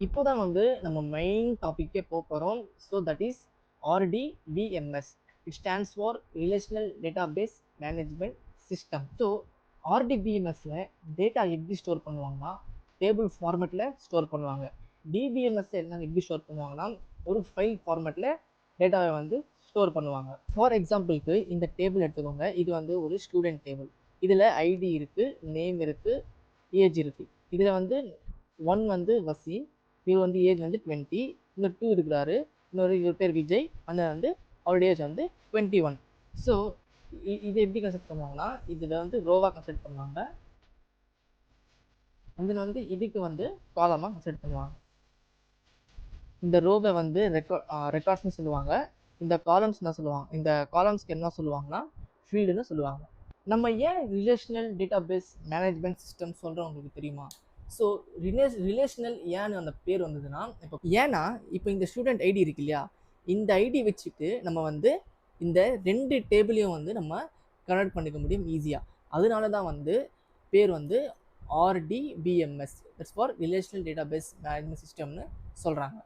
இப்போ தான் வந்து நம்ம மெயின் டாபிக்கே போகிறோம். So that is RDBMS. It stands for relational database management system. So RDBMSல டேட்டா எப்படி ஸ்டோர் பண்ணுவாங்கன்னா டேபிள் ஃபார்மேட்டில் ஸ்டோர் பண்ணுவாங்க. டிபிஎம்எஸ்ல என்ன எப்படி ஸ்டோர் பண்ணுவாங்கன்னா ஒரு ஃபைல் ஃபார்மேட்டில் டேட்டாவை வந்து ஸ்டோர் பண்ணுவாங்க. ஃபார் எக்ஸாம்பிளுக்கு இந்த டேபிள் எடுத்துக்கோங்க. இது வந்து ஒரு ஸ்டூடெண்ட் டேபிள். இதில் ஐடி இருக்குது, நேம் இருக்குது, ஏஜ் இருக்குது. இதில் வந்து 1 வந்து வசி, இவர் வந்து ஏஜ் வந்து 20, இன்னொரு 2 இருக்கிறாரு, இவர் பேர் விஜய், அந்த வந்து அவருடைய ஏஜ் வந்து 21. ஸோ இது எப்படி கன்செப்ட் பண்ணுவாங்கன்னா இதில் வந்து ரோவாக கன்செப்ட் பண்ணுவாங்க, அதில் வந்து இதுக்கு வந்து காலமாக கன்செப்ட் பண்ணுவாங்க. இந்த ரோவை வந்து ரெக்கார்ட்ஸ்னு சொல்லுவாங்க. இந்த காலம்ஸ் என்ன சொல்லுவாங்க, இந்த காலம்ஸ்க்கு என்ன சொல்லுவாங்கன்னா ஃபீல்டுன்னு சொல்லுவாங்க. நம்ம ஏன் ரிலேஷனல் டேட்டாபேஸ் மேனேஜ்மெண்ட் சிஸ்டம் சொல்கிறோம் உங்களுக்கு தெரியுமா? ஸோ ரிலேஷனல் ஏன்னு அந்த பேர் வந்ததுன்னா இப்போ இந்த ஸ்டூடெண்ட் ஐடி இருக்கு இல்லையா, இந்த ஐடி வச்சுட்டு நம்ம வந்து இந்த 2 டேபிளையும் வந்து நம்ம கனெக்ட் பண்ணிக்க முடியும் ஈஸியாக. அதனால தான் வந்து பேர் வந்து RDBMS, that's for relational database management சிஸ்டம்னு சொல்கிறாங்க.